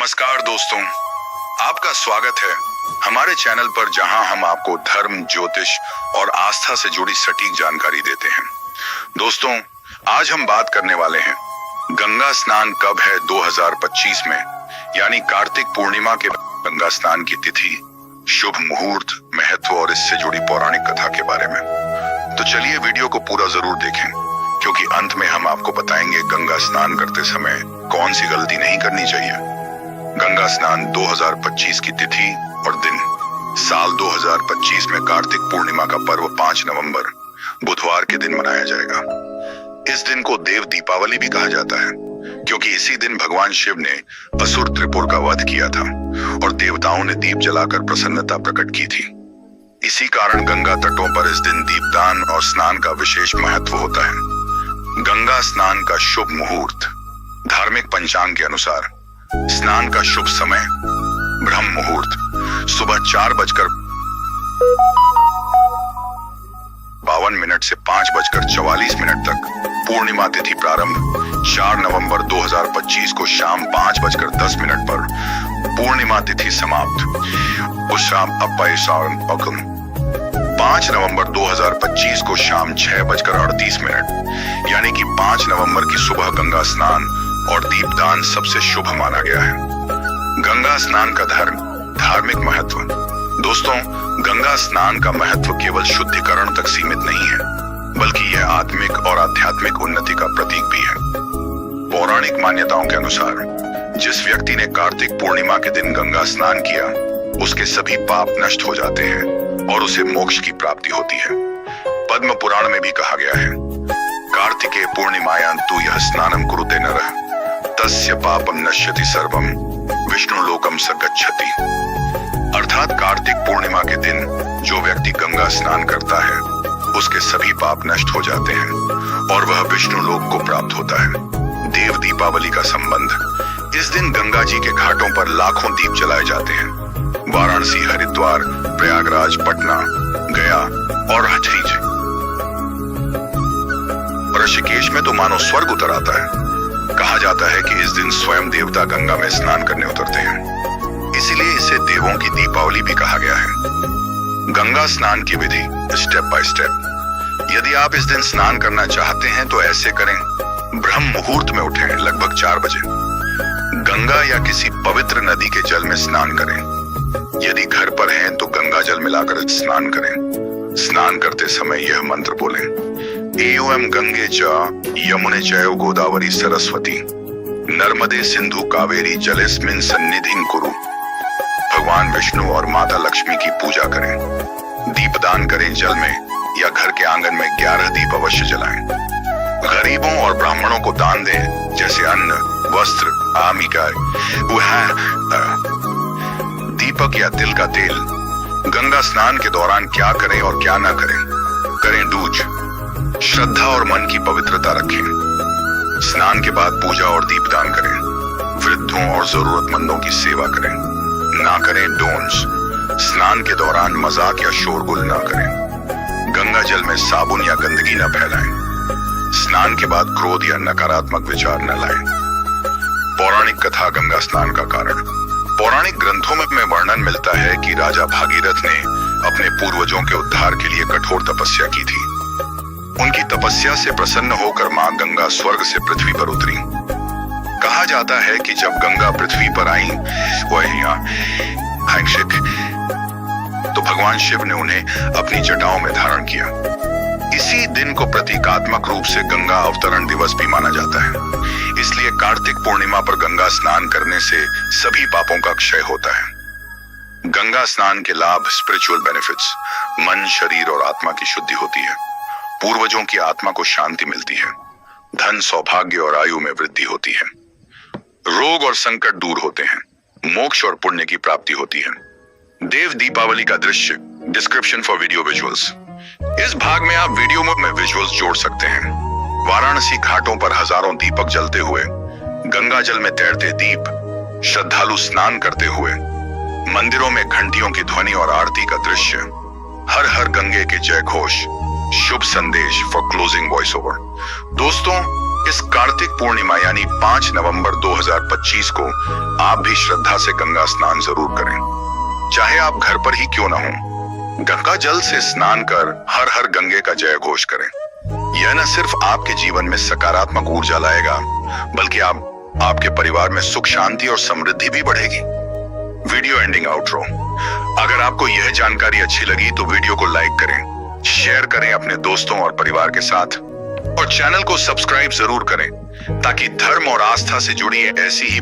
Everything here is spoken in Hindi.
नमस्कार दोस्तों, आपका स्वागत है हमारे चैनल पर, जहां हम आपको धर्म, ज्योतिष और आस्था से जुड़ी सटीक जानकारी देते हैं। दोस्तों, आज हम बात करने वाले हैं गंगा स्नान कब है 2025 में, यानी कार्तिक पूर्णिमा के गंगा स्नान की तिथि, शुभ मुहूर्त, महत्व और इससे जुड़ी पौराणिक कथा के बारे में। तो चलिए वीडियो को पूरा जरूर देखें, क्योंकि अंत में हम आपको बताएंगे गंगा स्नान करते समय कौन सी गलती नहीं करनी चाहिए। गंगा स्नान 2025 की तिथि और दिन। साल 2025 में कार्तिक पूर्णिमा का पर्व 5 नवंबर बुधवार के दिन मनाया जाएगा। इस दिन को देव दीपावली भी कहा जाता है, क्योंकि इसी दिन भगवान शिव ने असुर त्रिपुर का वध किया था और देवताओं ने दीप जलाकर प्रसन्नता प्रकट की थी। इसी कारण गंगा तटों पर इस दिन दीपदान और स्नान का विशेष महत्व होता है। गंगा स्नान का शुभ मुहूर्त। धार्मिक पंचांग के अनुसार स्नान का शुभ समय ब्रह्म मुहूर्त सुबह 4:52 से 5:44 तक। पूर्णिमा तिथि प्रारंभ 4 नवंबर 2025 को शाम 5:10 पर। पूर्णिमा तिथि समाप्त उस शाम 5 नवंबर 2025 को शाम 6:38, यानी कि 5 नवंबर की सुबह गंगा स्नान और दीपदान सबसे शुभ माना गया है। गंगा स्नान का धार्मिक महत्व। दोस्तों, गंगा स्नान का महत्व केवल शुद्धिकरण तक सीमित नहीं है, बल्कि यह आत्मिक और आध्यात्मिक उन्नति का प्रतीक भी है। पौराणिक मान्यताओं के अनुसार जिस व्यक्ति ने कार्तिक पूर्णिमा के दिन गंगा स्नान किया, उसके सभी पाप नष्ट हो जाते हैं और उसे मोक्ष की प्राप्ति होती है। पद्म पुराण में भी कहा गया है, कार्तिके पूर्णिमायां तु यह स्नानम कुरुते नरः तस्य पापम नश्यति सर्वम विष्णु लोकम स गच्छति। अर्थात कार्तिक पूर्णिमा के दिन जो व्यक्ति गंगा स्नान करता है, उसके सभी पाप नष्ट हो जाते हैं और वह विष्णु लोक को प्राप्त होता है। देव दीपावली का संबंध। इस दिन गंगा जी के घाटों पर लाखों दीप जलाए जाते हैं। वाराणसी, हरिद्वार, प्रयागराज, पटना, गया और हथीज, ऋषिकेश में तो मानो स्वर्ग उतर आता है। कहा जाता है कि इस दिन स्वयं देवता गंगा में स्नान करने उतरते हैं, इसीलिए इसे देवों की दीपावली भी कहा गया है। गंगा स्नान की विधि स्टेप बाय स्टेप। यदि आप इस दिन स्नान करना चाहते हैं तो ऐसे करें। ब्रह्म मुहूर्त में उठें, लगभग 4 बजे। गंगा या किसी पवित्र नदी के जल में स्नान करें। यदि घर पर हैं तो गंगा जल मिलाकर स्नान करें। स्नान करते समय यह मंत्र बोलें, एवं गंगे च यमुने चैव गोदावरी सरस्वती नर्मदे सिंधु कावेरी जलेस्मिन सन्निधिं कुरु। भगवान विष्णु और माता लक्ष्मी की पूजा करें। दीपदान करें। जल में या घर के आंगन में 11 दीप अवश्य जलाएं। गरीबों और ब्राह्मणों को दान दें, जैसे अन्न, वस्त्र, आमिका, दीपक या तिल का तेल। गंगा स्नान के दौरान क्या करें और क्या ना करें। करें डूज। श्रद्धा और मन की पवित्रता रखें। स्नान के बाद पूजा और दीपदान करें। वृद्धों और जरूरतमंदों की सेवा करें। ना करें डोंट्स। स्नान के दौरान मजाक या शोरगुल ना करें। गंगा जल में साबुन या गंदगी न फैलाएं। स्नान के बाद क्रोध या नकारात्मक विचार न लाएं। पौराणिक कथा गंगा स्नान का कारण। पौराणिक ग्रंथों में वर्णन मिलता है कि राजा भागीरथ ने अपने पूर्वजों के उद्धार के लिए कठोर तपस्या की थी। उनकी तपस्या से प्रसन्न होकर मां गंगा स्वर्ग से पृथ्वी पर उतरी। कहा जाता है कि जब गंगा पृथ्वी पर आई, तो भगवान शिव ने उन्हें अपनी जटाओं में धारण किया। इसी दिन को प्रतीकात्मक रूप से गंगा अवतरण दिवस भी माना जाता है। इसलिए कार्तिक पूर्णिमा पर गंगा स्नान करने से सभी पापों का क्षय होता है। गंगा स्नान के लाभ। Spiritual benefits. मन, शरीर और आत्मा की शुद्धि होती है। पूर्वजों की आत्मा को शांति मिलती है। धन, सौभाग्य और आयु में वृद्धि होती है। रोग और संकट दूर होते हैं। मोक्ष और पुण्य की प्राप्ति होती है। देव दीपावली का दृश्य। Description for video visuals. इस भाग में आप वीडियो में विजुअल्स जोड़ सकते हैं। वाराणसी घाटों पर हजारों दीपक जलते हुए, गंगा जल में तैरते दीप, श्रद्धालु स्नान करते हुए, मंदिरों में घंटियों की ध्वनि और आरती का दृश्य, हर हर गंगे के जय घोष, शुभ संदेश फॉर क्लोजिंग वॉइस ओवर। दोस्तों, इस कार्तिक पूर्णिमा यानी 5 नवंबर 2025 को आप भी श्रद्धा से गंगा स्नान जरूर करें। चाहे आप घर पर ही क्यों न हो, गंगा जल से स्नान कर हर हर गंगे का जय घोष करें। यह न सिर्फ आपके जीवन में सकारात्मक ऊर्जा लाएगा, बल्कि आपके परिवार में सुख शांति और समृद्धि भी बढ़ेगी। Video ending outro. अगर आपको यह जानकारी अच्छी लगी तो वीडियो को लाइक करें, शेयर करें अपने दोस्तों और परिवार के साथ, और चैनल को सब्सक्राइब जरूर करें ताकि धर्म और आस्था से जुड़ी ऐसी ही